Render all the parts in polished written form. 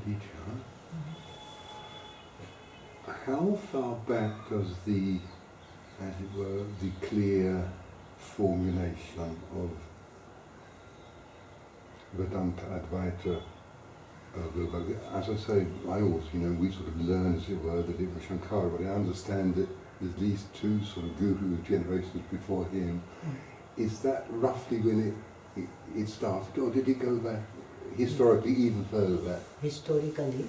teacher. How far back does the, as it were, the clear formulation of Vedanta Advaita, as I say, I always, we sort of learn, as it were, that it was Shankara, but I understand that there's these two sort of gurus, generations before him. Is that roughly when it started, or did it go back historically even further back? Historically,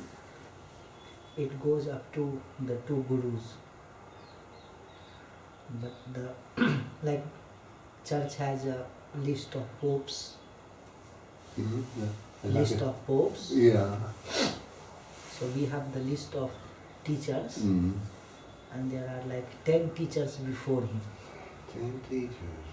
it goes up to the two gurus. But the like church has a list of popes. Mm-hmm. Yeah. List of popes. Yeah. So we have the list of teachers, and there are like 10 teachers before him. 10 teachers.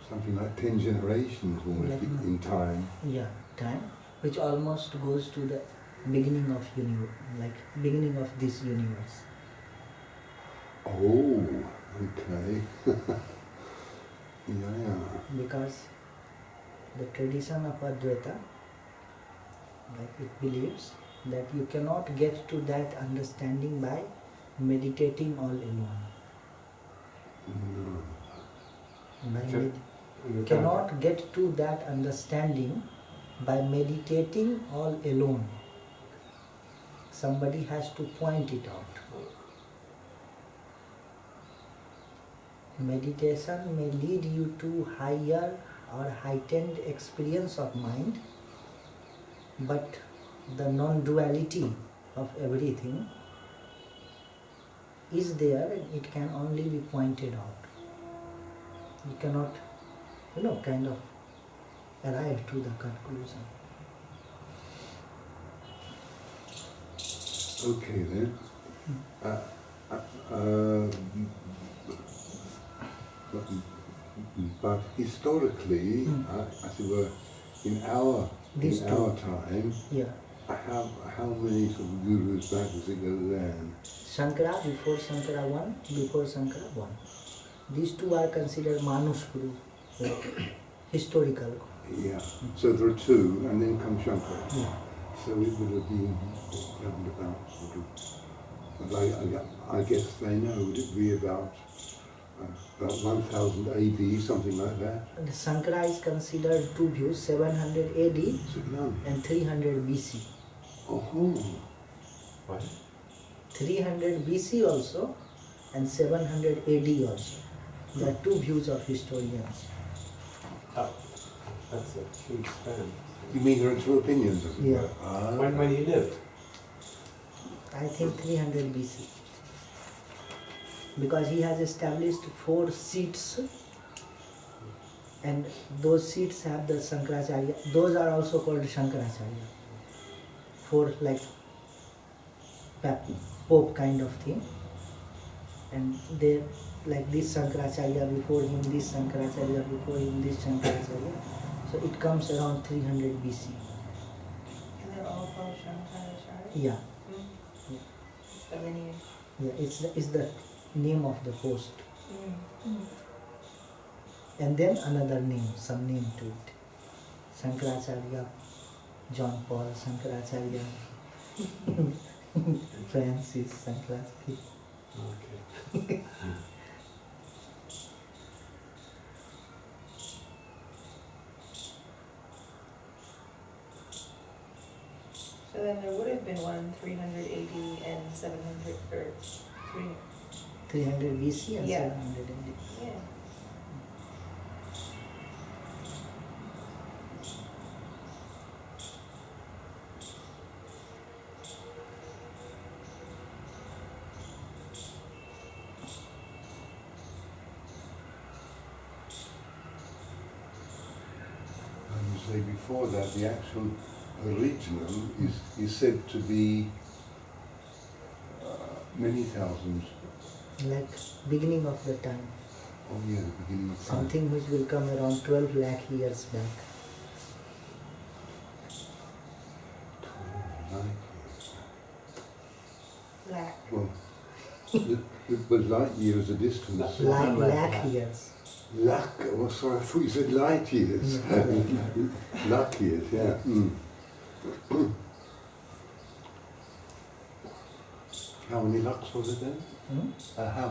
Something like 10 generations almost Like in time. Yeah, time, which almost goes to the beginning of beginning of this universe. Oh, okay. Yeah. Because the tradition of Advaita, it believes that you cannot get to that understanding by meditating all alone. No. You cannot get to that understanding by meditating all alone. Somebody has to point it out. Meditation may lead you to higher or heightened experience of mind, but the non-duality of everything is there and it can only be pointed out. You cannot, kind of arrive to the conclusion. Okay then. But historically, as it were, in our time, how many sort of gurus back does it go then? Shankara, before Shankara 1, before Shankara 1. These two are considered Manus Guru, historical. Yeah. So there are two, and then comes Shankara. Yeah. So it would have been around about sort of, I guess they know, would it be about 1000 AD, something like that? And Shankara is considered two views, 700 AD and 300 BC. Oh. What? 300 BC also and 700 AD also. There are two views of historians. Oh, that's a huge span. You mean there are two opinions, as it Yeah. were? When he lived? I think 300 BC. Because he has established 4 seats and those seats have the Shankaracharya. Those are also called Shankaracharya. 4 like Pope kind of thing. And they like this Shankaracharya before him, this Shankaracharya before him, this Shankaracharya. So it comes around 300 BC. And they're all called Shankaracharya? Yeah. Yeah. It's the lineage. Yeah, it's the name of the host. Mm. And then another name, some name to it. Shankaracharya, John Paul, Shankaracharya, Francis, Shankaracharya. Okay. So then there would have been one 300 AD and 700, or 300 BC and Yeah. 700 AD. yeah. And you say before that the actual original is said to be many thousands. Like beginning of the time. Oh yeah, the beginning of time. Something which will come around 12 lakh years back. 12 Black. Well, but light years are distance. Lakh years. Oh sorry, I thought you said light years. Lakh years, yeah. How many lakhs was it then? How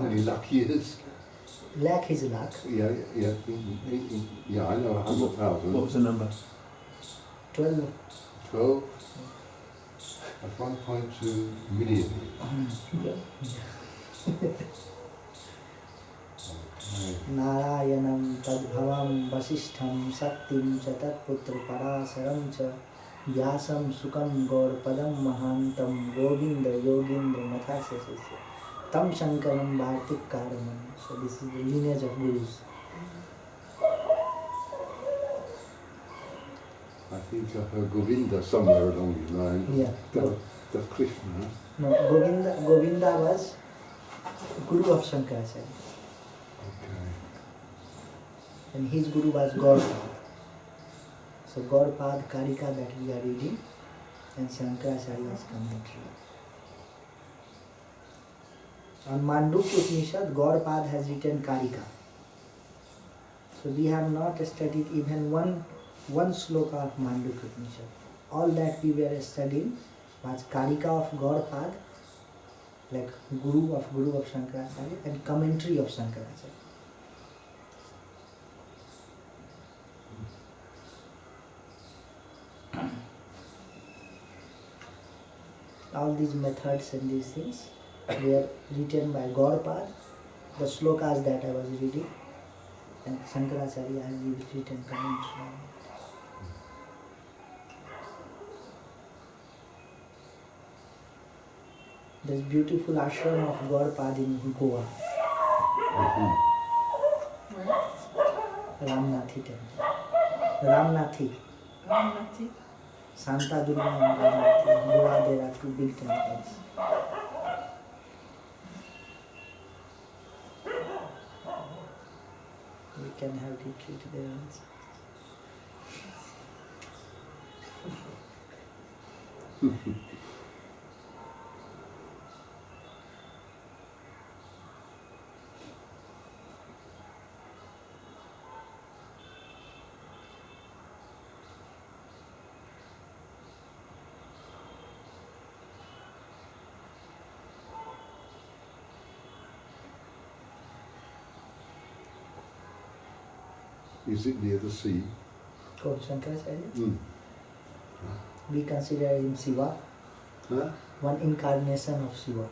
many lakh years? Lakh is lakh. Yeah, yeah, I know 100,000. What was the number? 12. 12? That's 1.2 million. Okay. Narayanam tadbhavam vasishtham saktim cha tatputra parasaram cha vyasam sukam gaur padam mahantam govinda yogindra mathasasya tam shankaram bhartik karaman. So this is the lineage of gurus. I think I heard Govinda somewhere along these lines. Yeah. That's Krishna. No, Govinda was guru of Shankaracharya. Okay. And his guru was Gaurpad. So Gaurpad Karika that we are reading and Shankaracharya's commentary. On Mandukya Upanishad, Gaurpad has written Karika. So we have not studied even one sloka of Mandukya Upanishad. All that we were studying was Karika of Gaurpad, like Guru of Shankaracharya, and commentary of Shankaracharya. All these methods and these things were written by Gaurpad, the slokas that I was reading, and Shankaracharya has written commentary on it. There's beautiful ashram of Gaurpad in Goa, Where? Ramnathi temple. Ramnathi, Ramnathi? Santa Durga and Ramnathi. In Goa there are two big temples. We can have retreat there also. Is it near the sea? Called Shankaracharya. Mm. We consider him Shiva, Huh? one incarnation of Shiva.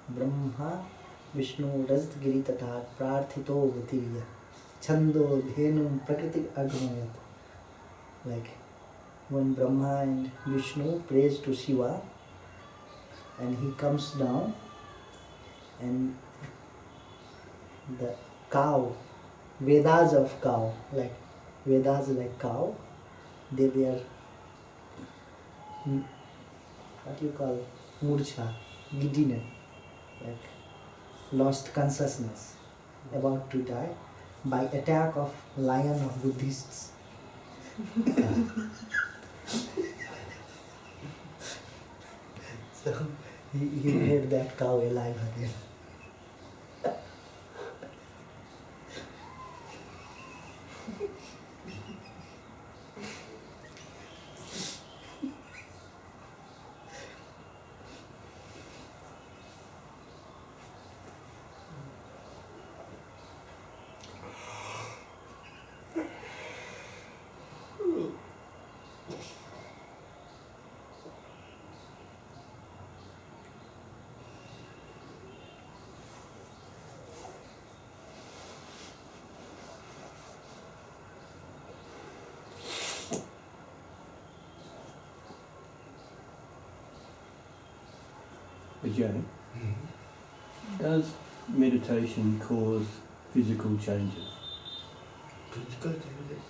Brahma, Vishnu, Rajat Giri Tata, Prarthito Vatirya, Chando, Dhenum, Prakriti Agmayat. Like when Brahma and Vishnu praise to Shiva, and he comes down, and the cow, Vedas of cow, like Vedas like cow, they were, what you call, murcha, giddiness, like lost consciousness, about to die, by attack of lion of Buddhists. So he made that cow alive again. Ajay, does meditation cause physical changes? Physical changes,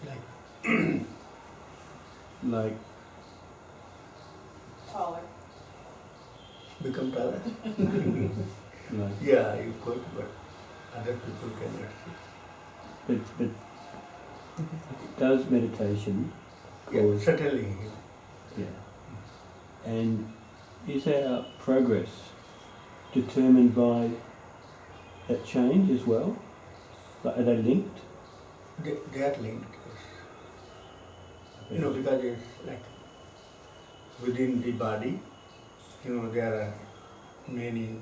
like Like, Taller. become taller. like, Yeah, you could, but other people cannot see. but does meditation Yeah, cause, certainly. yeah. And is our progress determined by that change as well? Like, are they linked? They are linked. Yes. Because it's like within the body, there are many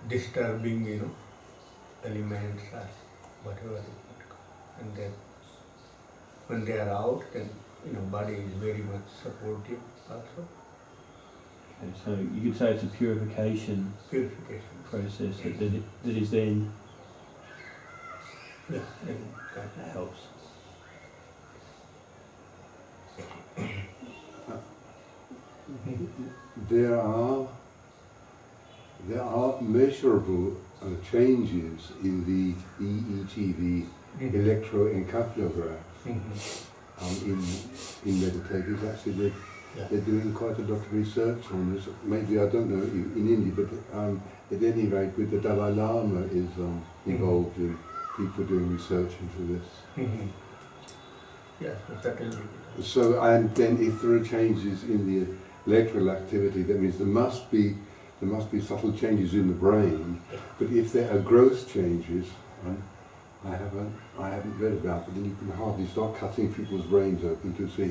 disturbing, elements or whatever you want to call. And then when they are out, then, body is very much supportive also. Okay, so you could say it's a purification Purification. process that is then Yeah. that helps. There are measurable changes in the EEG, the electroencephalograph, in meditators. Actually, they're doing quite a lot of research on this. Maybe, I don't know, in India, but at any rate, with the Dalai Lama is involved in people doing research into this. Yes, certainly. So, and then if there are changes in the electrical activity, that means there must be subtle changes in the brain. But if there are growth changes, I haven't read about, but then you can hardly start cutting people's brains open to see.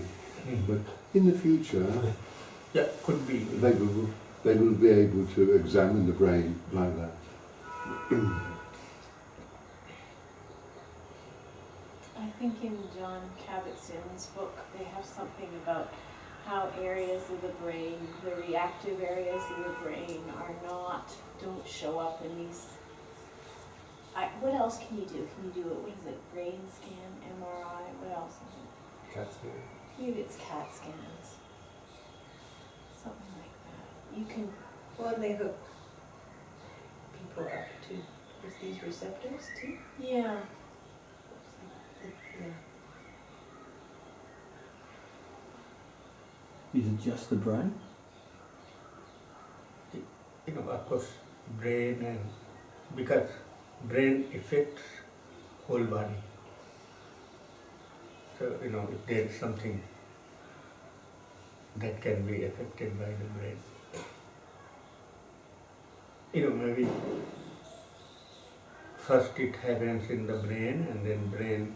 But in the future, yeah, could be. They will be able to examine the brain like that. I think in John Kabat-Zinn's book, they have something about how areas of the brain, the reactive areas of the brain don't show up in these. What else can you do? Can you do it? What is it? Brain scan, MRI? What else is it? CAT scan. Maybe it's CAT scans. Something like that. You can. Well, and they hook people up to with these receptors too. Yeah. Yeah. Is it just the brain? Of course, brain, and because brain affects whole body. So, if there is something that can be affected by the brain, maybe first it happens in the brain, and then brain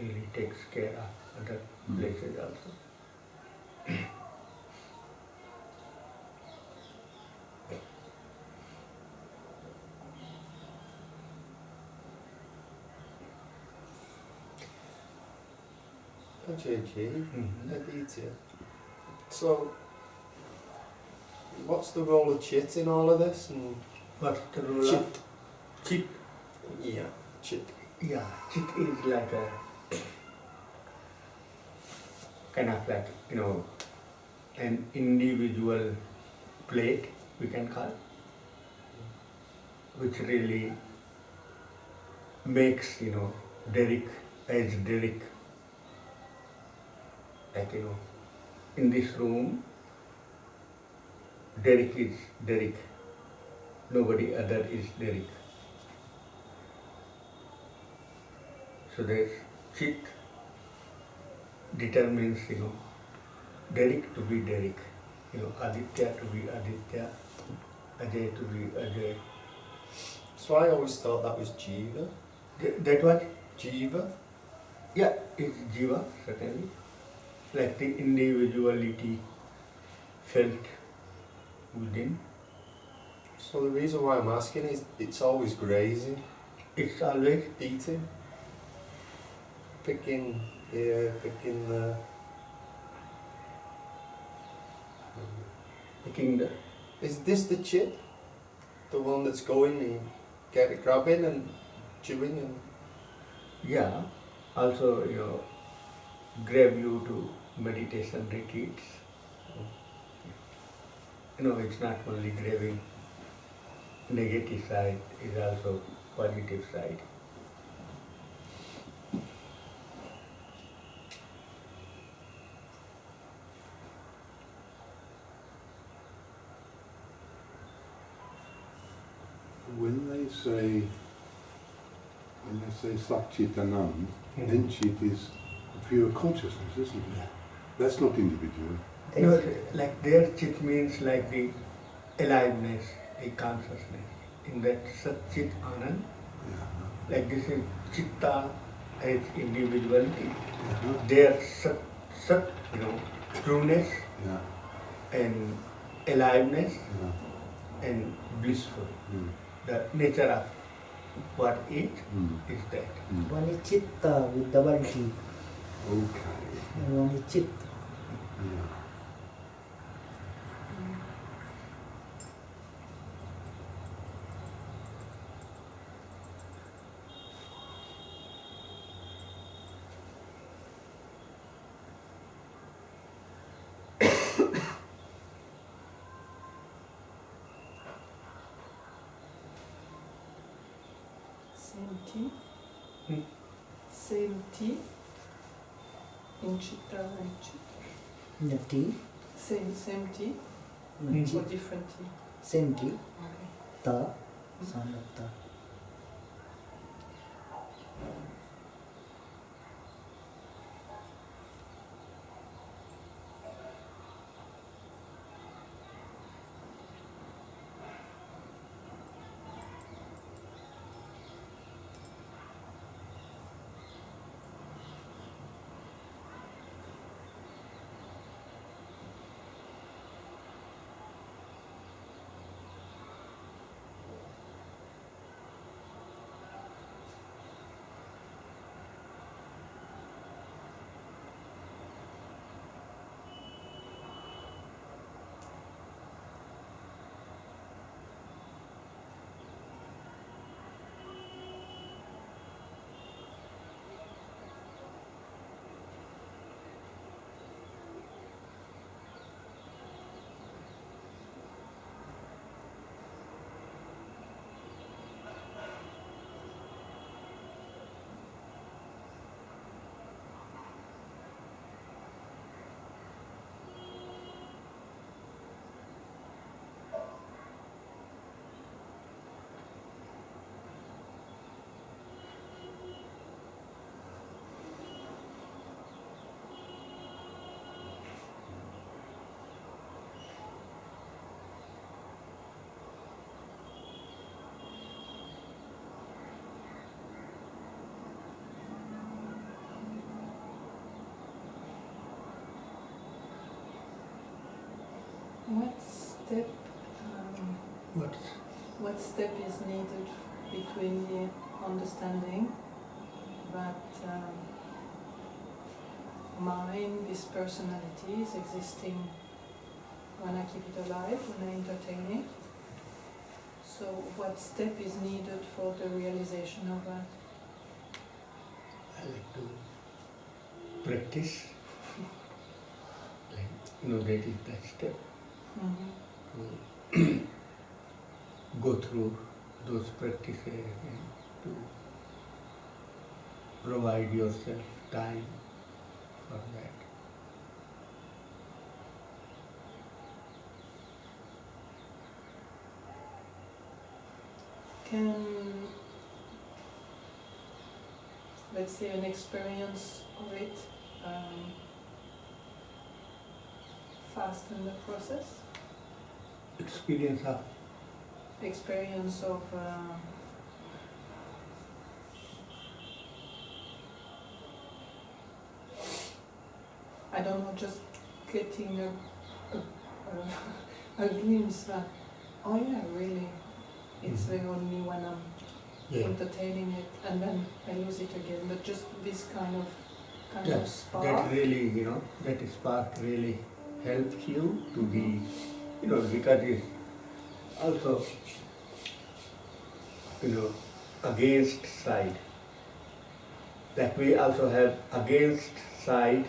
really takes care of other places also. Ajay, Aditya. So, what's the role of chit in all of this? And What's the role of chit? yeah, chit. Yeah, chit is like a kind of like, an individual plate, we can call, which really makes, Derek as Derek. Like, in this room, Derek is Derek. Nobody other is Derek. So there's chit determines, Derek to be Derek, Aditya to be Aditya, Ajay to be Ajay. So I always thought that was Jiva. That was? Jiva? Yeah, it's Jiva, certainly. Like the individuality felt within. So the reason why I'm asking is it's always grazing, It's always eating, picking here, picking there. picking the. Is this the chit? The one that's going and grabbing and chewing and... Yeah, also, grab you to meditation retreats. It's not only grabbing negative side, it's also positive side. When they say Sat Chit Anand, then chit is pure consciousness, isn't it? That's not individual. No, like their chit means like the aliveness, a consciousness. In that Sat Chit Anand, Yeah. like this is Chitta as individuality, Yeah. their Sat, trueness Yeah. and aliveness Yeah. and blissful. Mm. The nature of what is Mm. that. Mm. One is chitta with double T, Okay. and one is chit. Yeah. Same T. Hmm. Same T. In Chitta and Chit. The T, Same T. no, Or chit, different T. same T, Okay. ta, sound of ta. What? What step is needed between the understanding that mind, this personality, is existing when I keep it alive, when I entertain it? So what step is needed for the realization of that? I like to practice. That is that step. Mm-hmm. To go through those practices and to provide yourself time for that. Can, let's say, an experience of it fasten the process? Experience of Experience of I don't know, just getting a glimpse that, oh yeah, really, it's Mhm. there only when I'm entertaining it, and then I lose it again. But just this kind of spark. that really, that spark really helps you to be, because it's also, against side. That we also have against side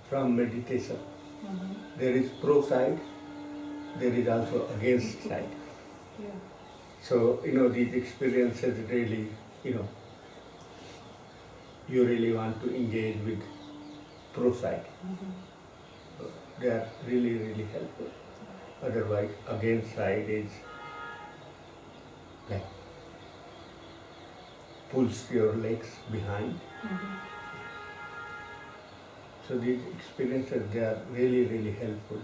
from meditation. Mhm. There is pro side, there is also against side. Yeah. So, these experiences really, you really want to engage with pro side. Mhm. So they are really, really helpful. Otherwise, against side is like pulls your legs behind. Mhm. So these experiences, they are really, really helpful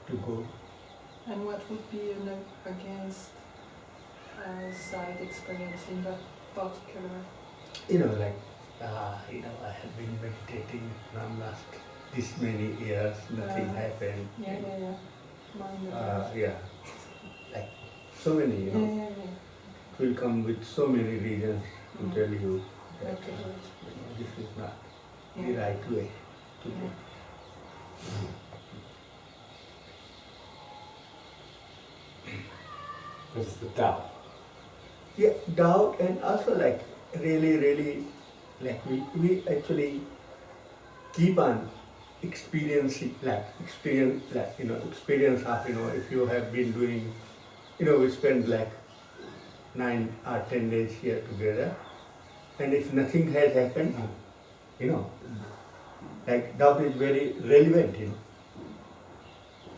to go And what would be against side experience in that particular? I have been meditating from last this many years, nothing happened. Yeah. Mind Like so many, yeah. it will come with so many reasons to tell you that Okay, good. this is not the Yeah. right way to do. This is the doubt. Yeah, doubt and also like really like we actually keep on experiencing experience of if you have been doing we spend like 9 or 10 days here together, and if nothing has happened, like doubt is very relevant,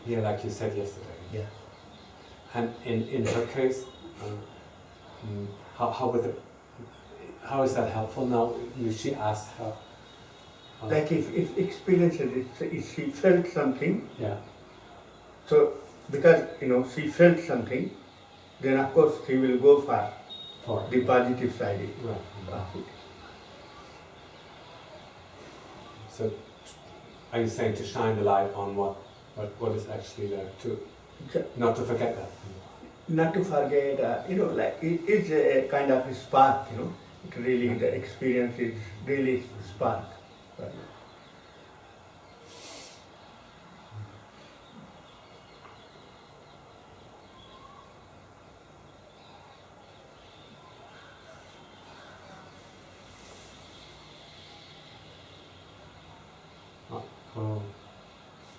Yeah, like you said yesterday. Yeah. And in her case, how is that helpful? Now, she asked her. Like if experiences, if she felt something, Yeah. so because she felt something, then of course she will go for the positive side Right. of it. So, are you saying to shine the light on what is actually there, not to forget that? Not to forget, like it is a kind of a spark, it really, the experience is really spark.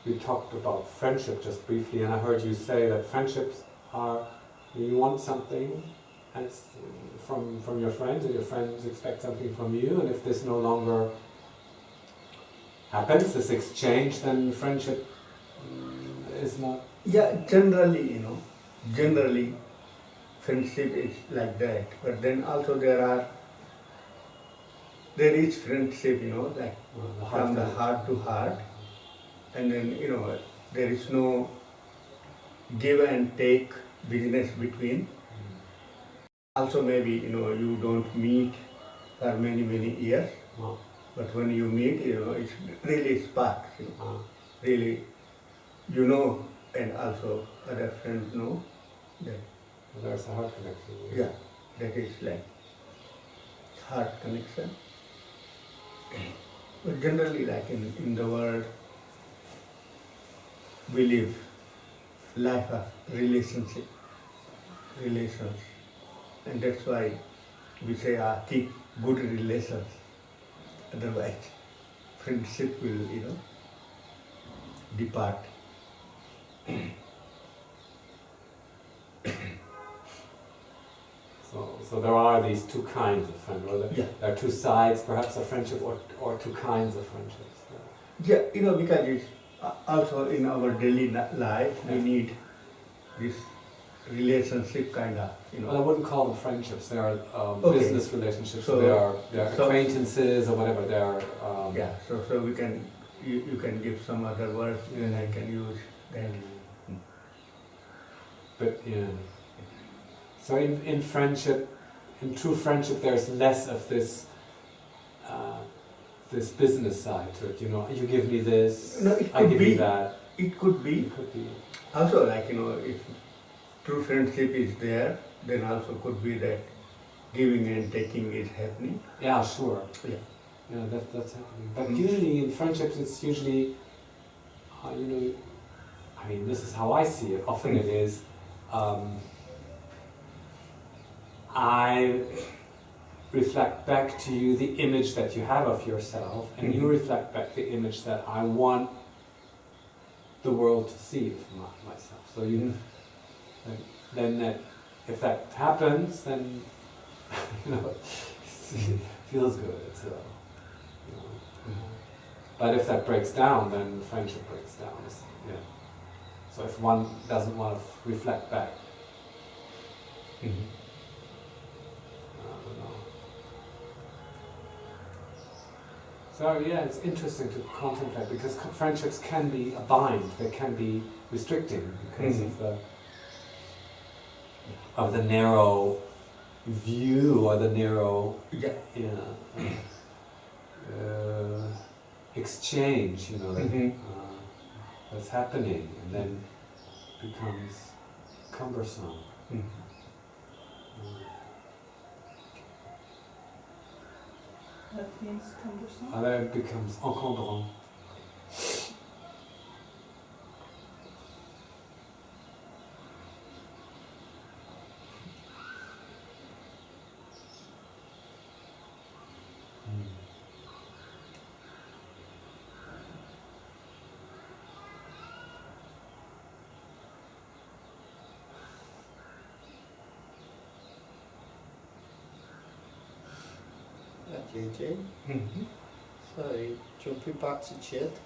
We talked about friendship just briefly, and I heard you say that friendships are, you want something and it's from your friends, and your friends expect something from you, and if this no longer happens, this exchange, then friendship is not... Yeah, generally friendship is like that, but then also there is friendship, like from the heart to heart, and then there is no give and take business between. Also maybe you don't meet for many years, but when you meet, it's really sparks, really and also other friends know that. There's a heart connection. Yeah, that is like heart connection. But generally, like in the world, we live life of relations, and that's why we say keep good relations. Otherwise, friendship will depart. So there are these two kinds of friends, or there are two sides perhaps of friendship, or two kinds of friendships. Yeah, because it's also in our daily life we need this relationship kind of, Well, I wouldn't call them friendships. They are business relationships. So- they are acquaintances or whatever. They are. Yeah, so we can, you can give some other words and I can use that. But yeah. So in friendship, in true friendship, there's less of this this business side to it. You give me this, No, it I could give be. you that. It could be. It could be. Also, like, if true friendship is there, then also could be that giving and taking is happening. Yeah, sure. Yeah. Yeah, that's happening. But usually in friendships, it's usually, I mean, this is how I see it. Often it is, I reflect back to you the image that you have of yourself, and you reflect back the image that I want the world to see of myself. So then if that happens, then it feels good. So, but if that breaks down, then friendship breaks down. Yeah. So if one doesn't want to reflect back, I don't know. So yeah, it's interesting to contemplate because friendships can be a bind. They can be restricting because of the narrow view or the narrow exchange, that's happening, and then becomes cumbersome. That means cumbersome. And then it becomes encombrant. Ajay. Sorry, jumping back to Chit.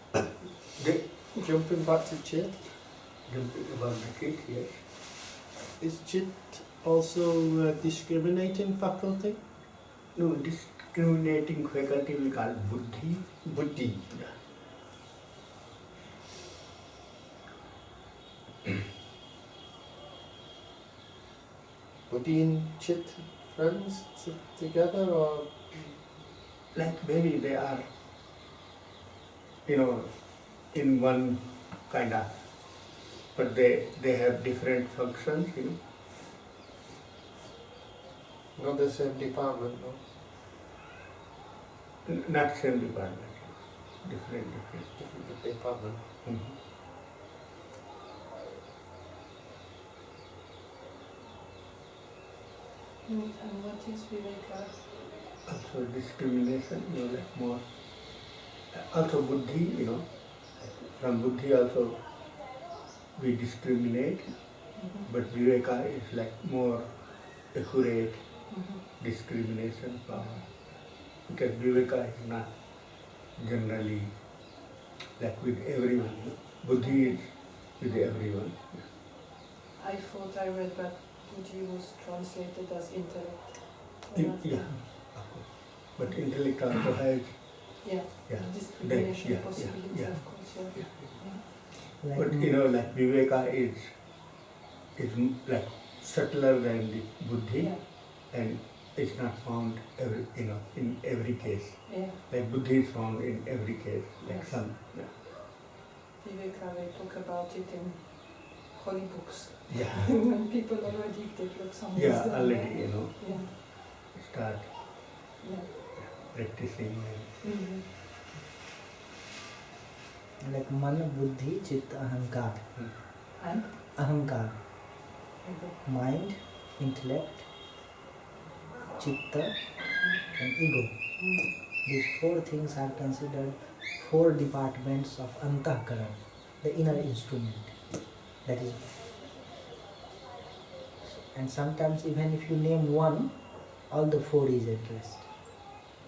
Jumping back to Chit. Jumping about the Chit, yes. Is Chit also a discriminating faculty? No, discriminating faculty we call Buddhi. Buddhi. Buddhi and Chit friends together, or Like maybe they are, in one kind of, but they have different functions, not the same department, no? Not same department, different. Different department. And what is Viveka? Also discrimination, like more. Also Buddhi, from Buddhi also we discriminate, but Viveka is like more accurate discrimination power. Because Viveka is not generally like with everyone. Buddhi is with everyone. I thought I read that Buddhi was translated as intellect. Yeah, but intellect also has Yeah, discrimination yeah, possibility, yeah. of course, yeah. Like, But like Viveka is like subtler than the Buddhi, Yeah. and it's not found in every case. Yeah, Like Buddhi is found in every case, like Yes. some. Viveka, they talk about it in holy books. Yeah. When people already develop some Yeah, wisdom. already, Yeah, start yeah. practicing. Mhm. like mana, buddhi, chitta, ahankar. And? Ahankar, Okay. mind, intellect, chitta, and ego. These four things are considered four departments of antahkaran, the inner instrument. That is, and sometimes even if you name one, all the four is addressed.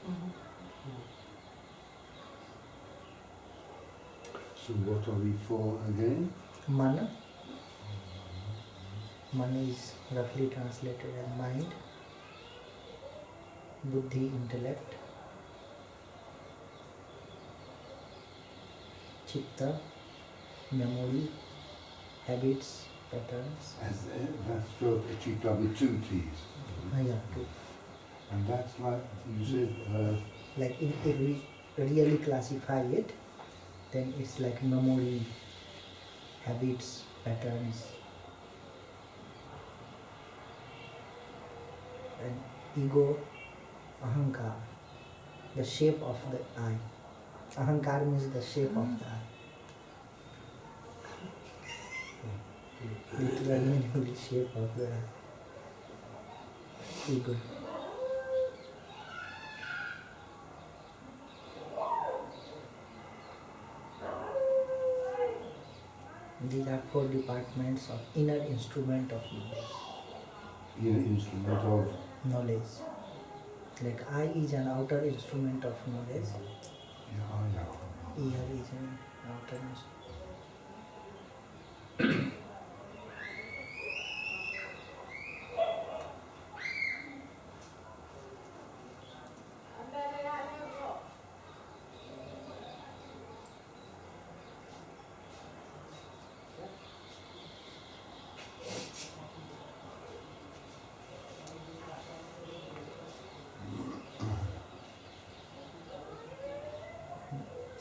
Mhm. So what are we for again? Mana. Mana is roughly translated as mind. Buddhi, intellect. Chitta, memory, habits, patterns. That's spelled Chitta with two T's. Yeah, two. And that's like you said, Like if we really classify it, then it's like memory, habits, patterns, and ego, ahankar, the shape of the eye. Ahankar means the shape of the eye. Literally the shape of the eye. Ego. These are four departments of inner instrument of instrument of knowledge. Like eye is an outer instrument of knowledge. Ear is an outer instrument.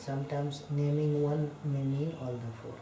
Sometimes naming one may mean all the four.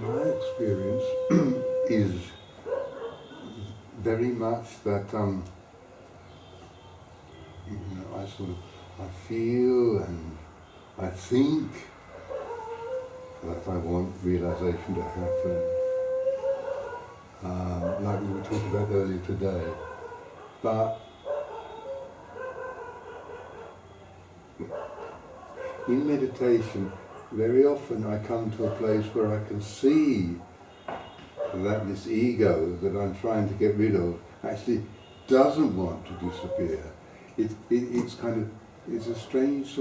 My experience is very much that I feel and I think that I want realization to happen, like we were talking about earlier today. But in meditation, very often I come to a place where I can see that this ego that I'm trying to get rid of actually doesn't want to disappear. It's a strange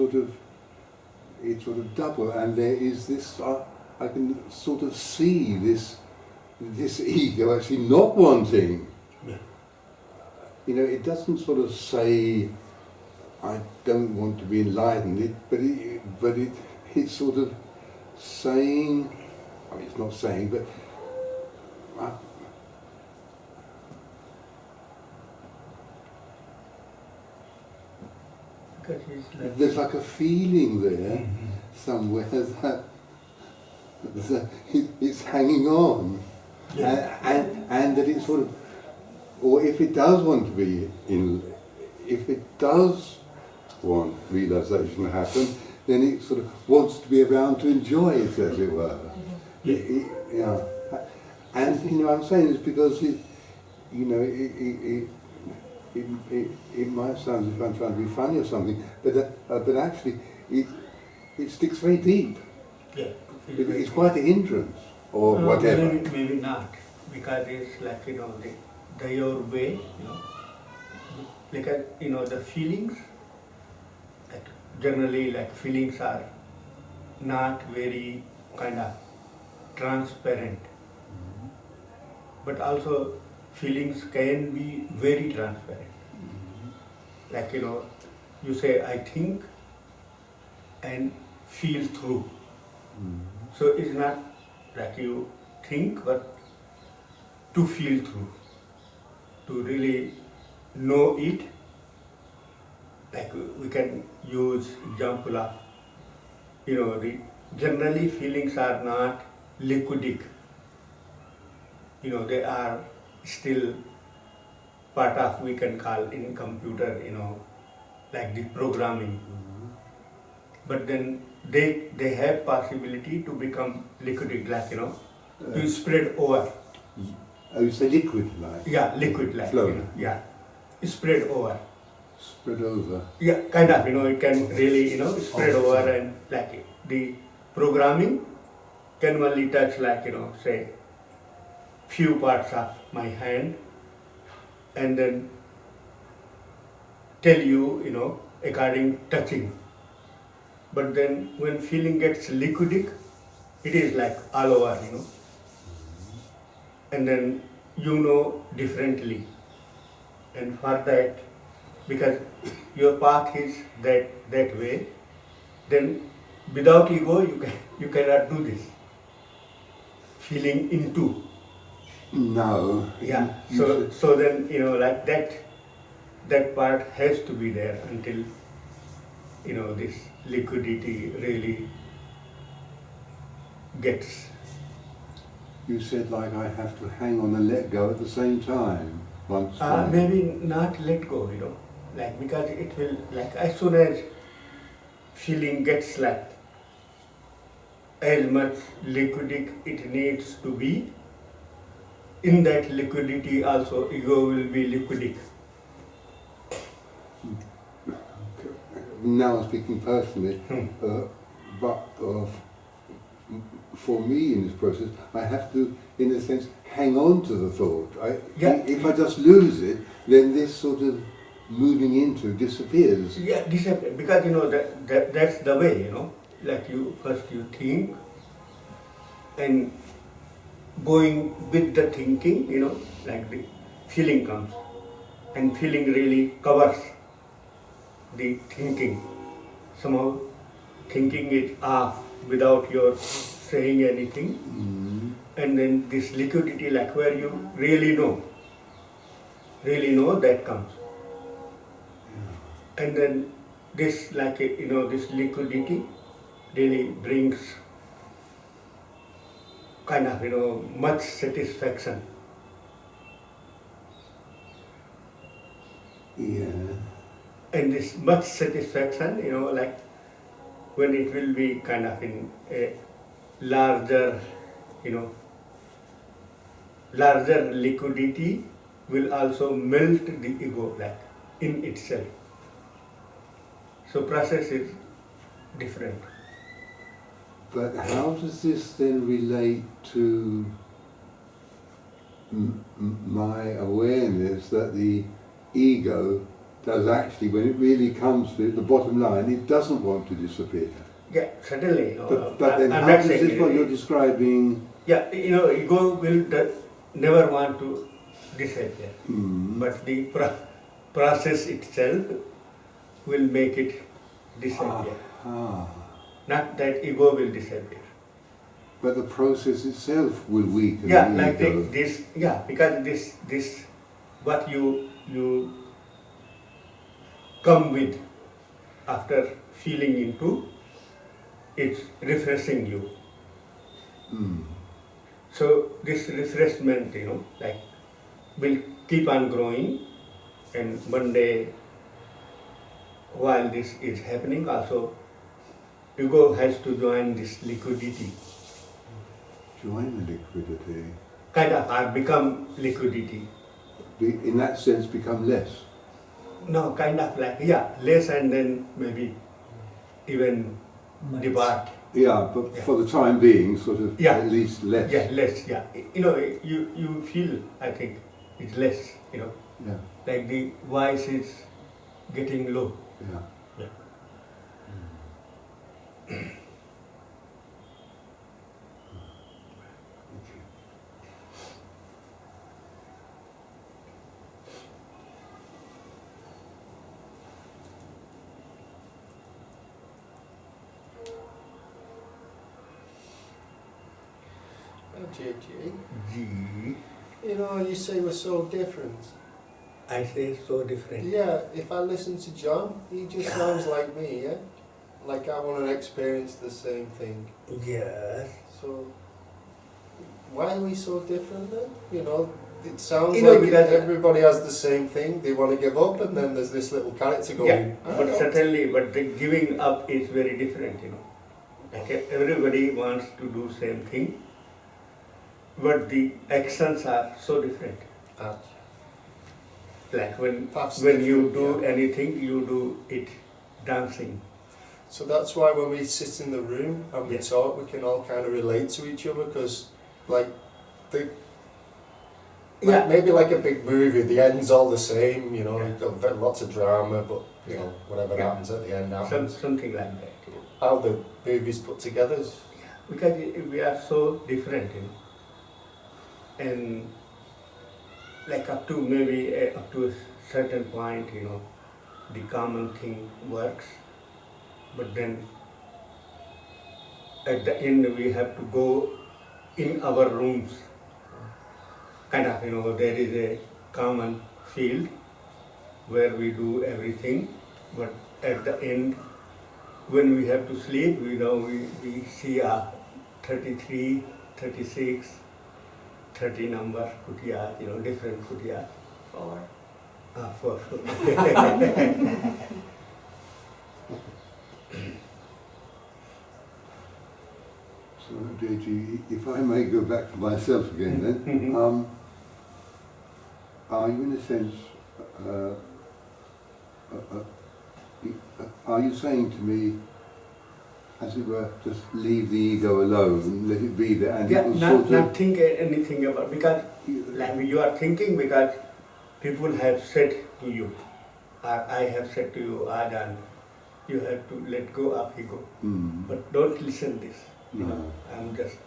it's sort of double, and there is this, I can sort of see this ego actually not wanting. Yeah. You know, it doesn't sort of say, I don't want to be enlightened, but it's sort of saying, I mean, it's not saying, but Because it's like there's like a feeling there Mhm. somewhere that it's hanging on, and that it's sort of, or if it does want to be if it does want realization to happen, then it sort of wants to be around to enjoy it, as it were. Yeah. And you know, I'm saying this because it might sound as if I'm trying to be funny or something, but actually it sticks very deep. yeah. It's quite a hindrance, or whatever. Maybe not, because it's like the your way, because the feelings, like generally like feelings are not very kind of transparent, but also feelings can be very transparent. Like you say I think and feel through. So it's not like you think, but to feel through, to really know it. Like we can use example of, generally feelings are not liquidic. They are still part of, we can call in computer, like the programming. But then they have possibility to become liquidic, like to spread over. Oh, you say liquid like? Yeah, liquid like. Flow. Yeah, spread over. Spread over. Yeah, kind of. It can really spread over, and like the programming can only touch like say few parts of my hand, and then tell you according touching. But then when feeling gets liquidic, it is like all over, and then you know differently. And for that, because your path is that way, then without ego you cannot do this. Feeling into. No. Yeah. You So said- then like that part has to be there until this liquidity really gets. You said like I have to hang on and let go at the same time. Once. time. Maybe not let go, like because it will like as soon as feeling gets slapped, as much liquidic it needs to be, in that liquidity also ego will be liquidic. Now I'm speaking personally, but for me in this process, I have to, in a sense, hang on to the thought. If I just lose it, then this sort of moving into disappears. Yeah, disappear, because that's the way, like you think, and going with the thinking, like the feeling comes, and feeling really covers the thinking. Somehow thinking it off without your saying anything, and then this liquidity, like where you really know that comes. And then this, like, this liquidity really brings kind of, much satisfaction. Yeah. And this much satisfaction, like when it will be kind of in a larger, larger liquidity will also melt the ego, like in itself. So process is different. But how does this then relate to my awareness that the ego does actually, when it really comes to it, the bottom line, it doesn't want to disappear? Yeah, certainly. But then I'm how not does saying this, what you're describing? Yeah, ego will never want to disappear. But the process itself will make it disappear. Not that ego will disappear. But the process itself will weaken Yeah, the like ego. this. Yeah, because this what you come with after feeling into, it's refreshing you. So this refreshment, like will keep on growing, and one day while this is happening also, ego has to join this liquidity. Join the liquidity. Kind of, or become liquidity. In that sense, become less. No, kind of like, less, and then maybe even depart. Yeah, but for the time being, sort of at least less. Yeah, less, yeah. You feel, I think, it's less, Yeah. like the voice is getting low. Yeah. JJ, G. you say we're so different. I say so different. Yeah, if I listen to John, he just sounds like me, yeah? Like I want to experience the same thing. Yes. So, why are we so different then? It sounds like because everybody has the same thing, they want to give up, and then there's this little character going, Yeah, but certainly, but the giving up is very different, Like everybody wants to do same thing, but the actions are so different. Like when you do anything, you do it dancing. So that's why when we sit in the room and we talk, we can all kind of relate to each other, because maybe like a big movie, the end's all the same, you've got lots of drama, but whatever happens at the end happens. Something like that. How the movie's put together is... Because we are so different, and like up to maybe up to a certain point, you know, the common thing works, but then at the end we have to go in our rooms, kind of, you know, there is a common field where we do everything, but at the end, when we have to sleep, you know, we see a 33, 36, 30 number kutiyat, you know, different kutiyat. 4. For So, Deji, if I may go back to myself again then, are you in a sense, uh, are you saying to me, as it were, just leave the ego alone, let it be there, and yeah, it will not, sort of... not think anything about, because like you are thinking because people have said to you, or I have said to you, Ajay, you have to let go of ego, but don't listen this. You know, I'm just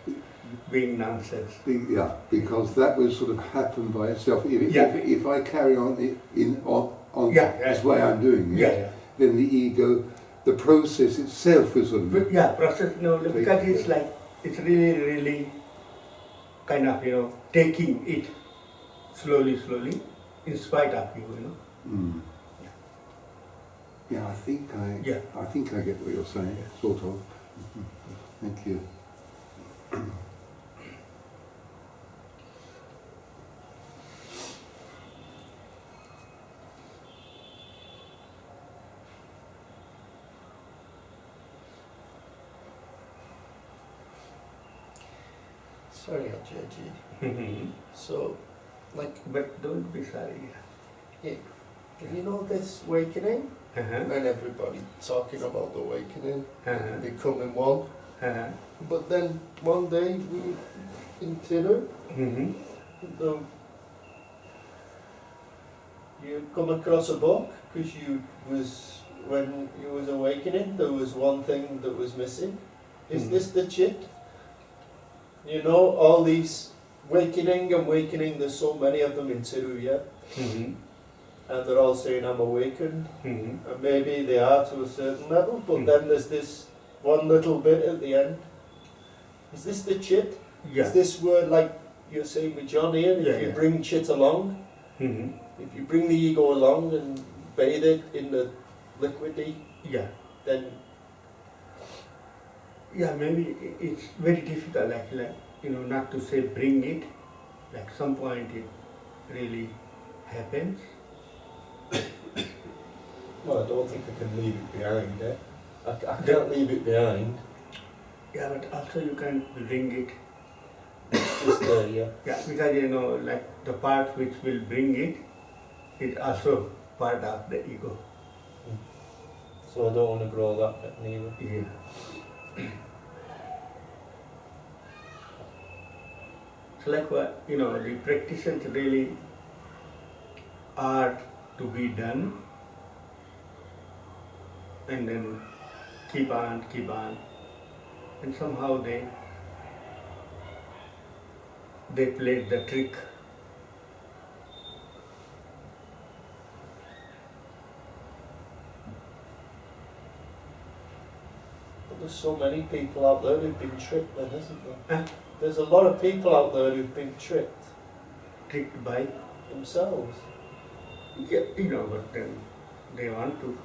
being nonsense. Yeah, because that will sort of happen by itself. If I carry on this way I'm doing it, then the ego, the process itself is sort of... Yeah, process, no, because it's like, it's really, really kind of, you know, taking it slowly, slowly, in spite of you, you know. Yeah, I think I get what you're saying, sort of. Thank you. Sorry, Ajay. So, like, but don't be sorry. Yeah, you know this awakening, and everybody talking about the awakening, becoming one. But then one day we in dinner, you come across a book because when you was awakening, there was one thing that was missing. Is this the chit? You know, all these awakening, there's so many of them in Tiruya, and they're all saying I'm awakened, and maybe they are to a certain level, but then there's this one little bit at the end. Is this the chit? Yeah. Is this word, like you're saying with John here, if you bring chit along, if you bring the ego along and bathe it in the liquidy, then... Yeah, maybe it's very difficult, like, you know, not to say bring it, like some point it really happens. Well, I don't think I can leave it behind, eh? I can't leave it behind. Yeah, but also you can bring it. It's there, yeah. Yeah, because, you know, like the part which will bring it is also part of the ego. So I don't want to grow that bit neither. Yeah. So like what, you know, the practitioners really are to be done, and then keep on, and somehow they played the trick. But there's so many people out there who've been tricked then, isn't there? There's a lot of people out there who've been tricked. Tricked by themselves. Yeah, you know, but then they want to.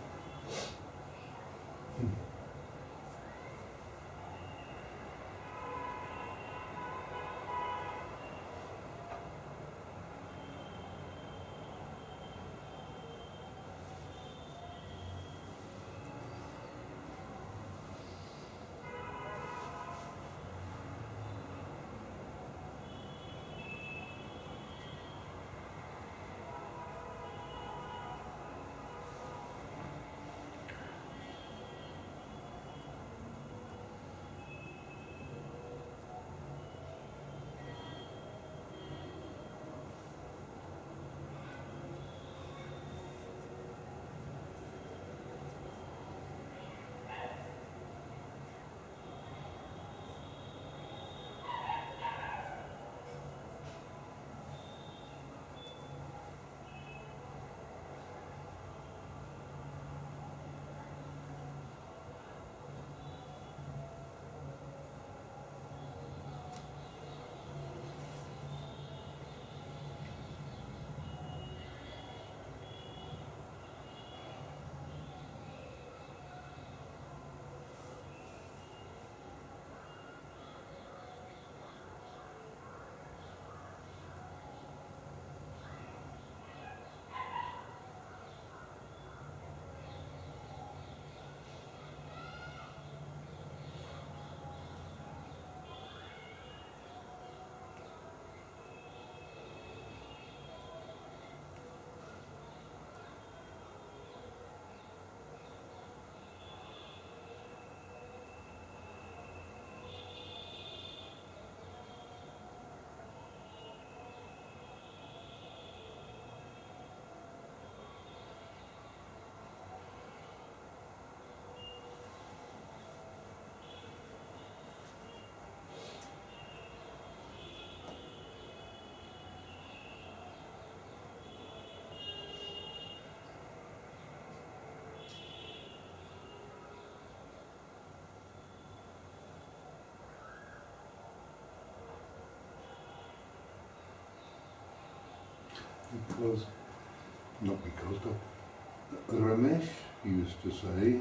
But Ramesh used to say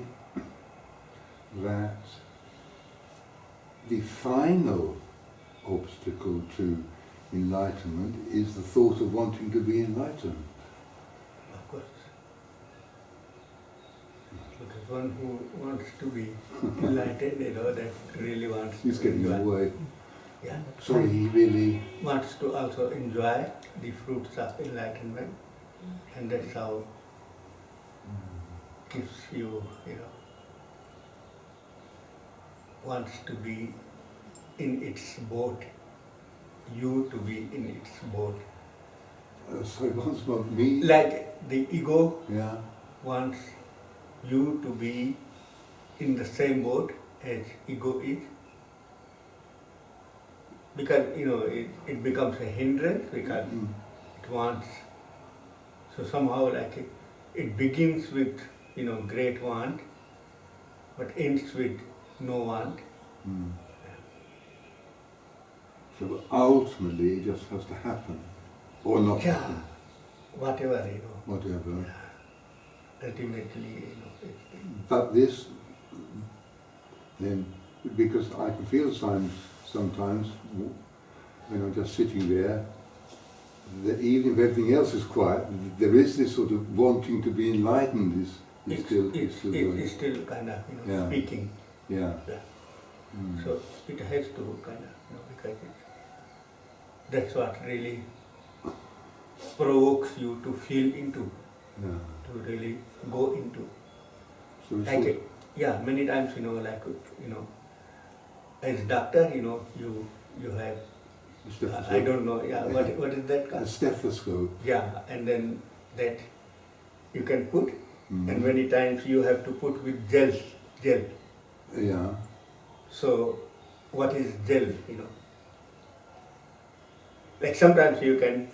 that the final obstacle to enlightenment is the thought of wanting to be enlightened. Of course. Because one who wants to be enlightened, that really wants He's to getting enjoy. away. Yeah. So he really... Wants to also enjoy the fruits of enlightenment, and that's how gives you, wants to be in its boat, you to be in its boat. So he wants about me... Like the ego Yeah. wants you to be in the same boat as ego is, because it becomes a hindrance, because Mm. it wants, so somehow like it begins with great want, but ends with no want. Mm. So ultimately it just has to happen, or not Yeah, happen, whatever, whatever. ultimately, But this, then, because I can feel sometimes, when I'm just sitting there, that even if everything else is quiet, there is this sort of wanting to be enlightened is still going. it's still kind of Yeah. speaking. Yeah. Yeah. Mm. So it has to kind of, because that's what really provokes you to feel into, Yeah. to really go into. So it's Like, sort yeah, many times, as doctor, you have, of stethoscope. I don't know, yeah, what is that A called? stethoscope. Yeah, and then that you can put, Mm. and many times you have to put with gel. Yeah. So, what is gel, Like sometimes you can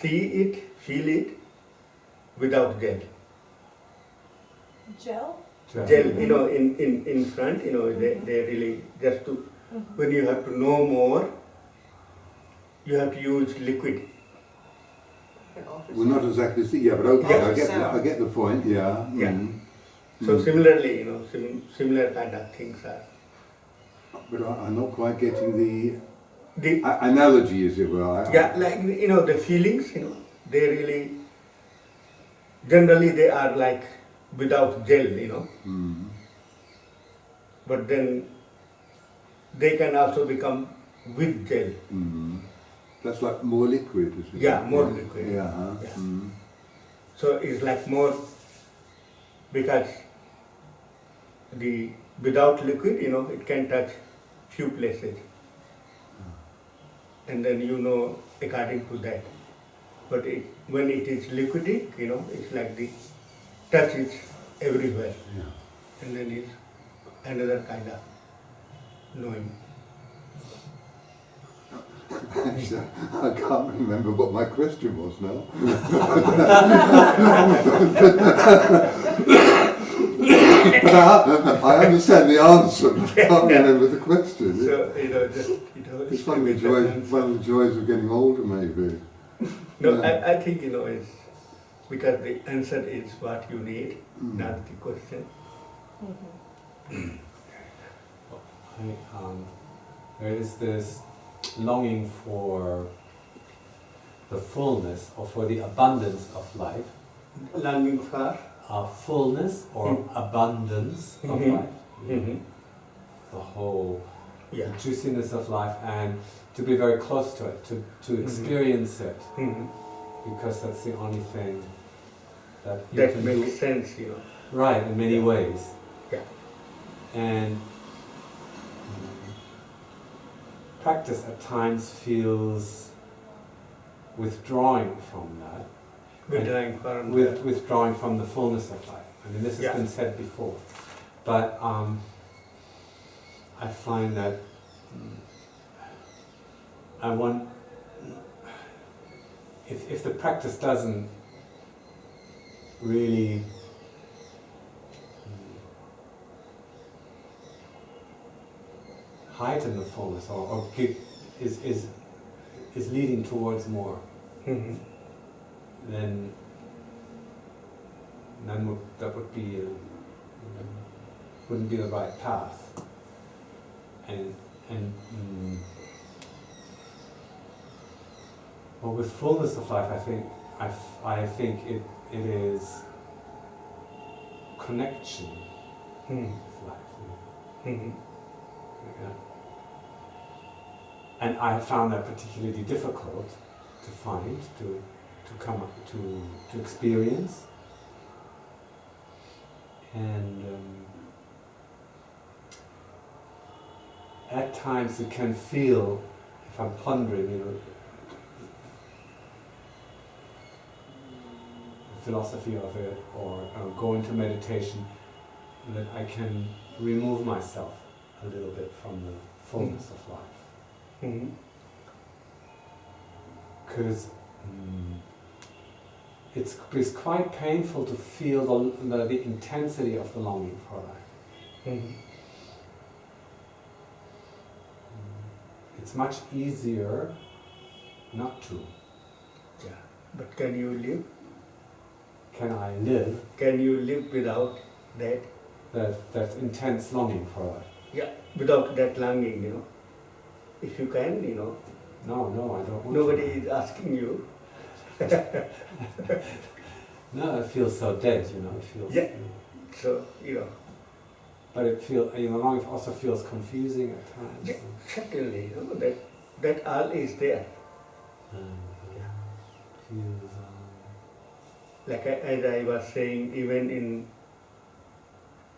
see it, feel it, without gel. Gel? Gel, in front, they really, just to, when you have to know more, you have to use liquid. Well, not exactly. Yeah, but okay, Yeah. I get the point. Yeah. Yeah. Mm. So Mm. similarly, similar kind of things are. But I'm not quite getting the The, analogy, as it were. yeah, like, the feelings, they really, generally they are like without gel, Mm. but then they can also become with gel. Mm. That's like more liquid, isn't it? Yeah, more liquid. Yeah. Huh? Yeah. Mm. So it's like more, because the without liquid, it can touch few places, and then according to that. But when it is liquidic, it's like the touch is everywhere, Yeah. and then it's another kind of knowing. Actually, I can't remember what my question was now. But I understand the answer, but I can't remember the question. So It's one of the joys of getting older, maybe. No, Yeah. I think it's because the answer is what you need, Mm. not the question. There is this longing for the fullness or for the abundance of life, Longing for. fullness or abundance of Mhm. life, the whole Yeah. juiciness of life, and to be very close to it, to experience it, Mhm. because that's the only thing that you That can makes do sense, right in many ways. Yeah. And practice at times feels withdrawing from that, withdrawing from the fullness of life. I mean, this has Yeah. been said before, but I find that I want, if the practice doesn't really heighten the fullness or is leading towards more, Mhm. then that would be wouldn't be the right path. And well, with fullness of life, I think it is connection with life. Yeah. And I found that particularly difficult to find, to come up to experience. And at times it can feel, if I'm pondering, the philosophy of it, or go into meditation, that I can remove myself a little bit from the fullness of life. Because it's quite painful to feel the intensity of the longing for life. It's much easier not to. Yeah. But can you live? Can I live? Can you live without that? That intense longing for life? Yeah, without that longing, If you can, No, I don't want nobody to. is asking you. No, it feels so dead, it feels... Yeah. So, But it feels, the longing also feels confusing at times. Yeah, certainly, that all is there. Feels, Like as I was saying, even in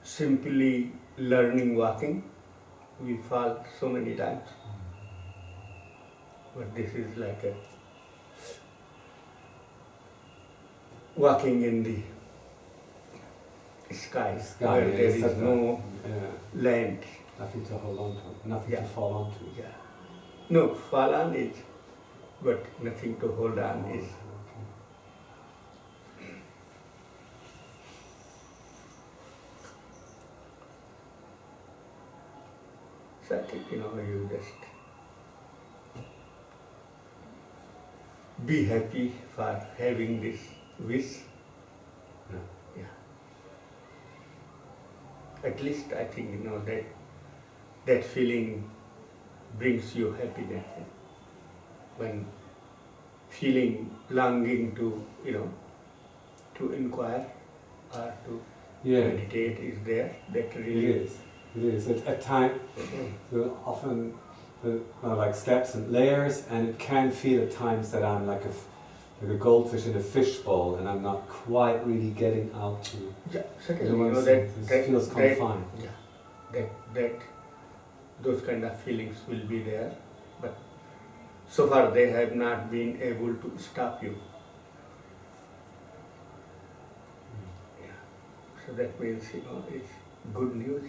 simply learning walking, we fall so many times. But this is like a walking in the sky, where there is no land. Nothing to hold on to, nothing to Yeah. fall on to. Yeah. No, fall on is, but nothing to hold on is. So I think, you just be happy for having this wish. Yeah. At least I think, that feeling brings you happiness. When feeling longing to, to inquire or to meditate is there, that really It is. At times, there are often like steps and layers, and it can feel at times that I'm like a goldfish in a fishbowl, and I'm not quite really getting out to. Yeah, certainly. It feels confined. That those kind of feelings will be there, but so far they have not been able to stop you. Yeah. So that means, it's good news.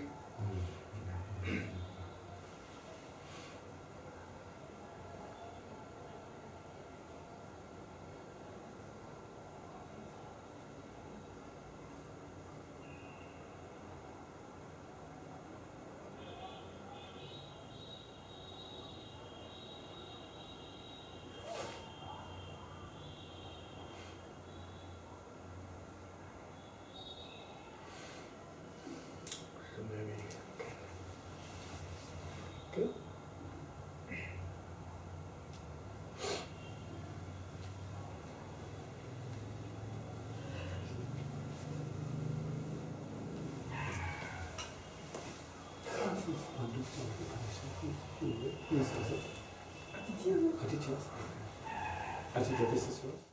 So maybe, okay. Aditya, this is yours.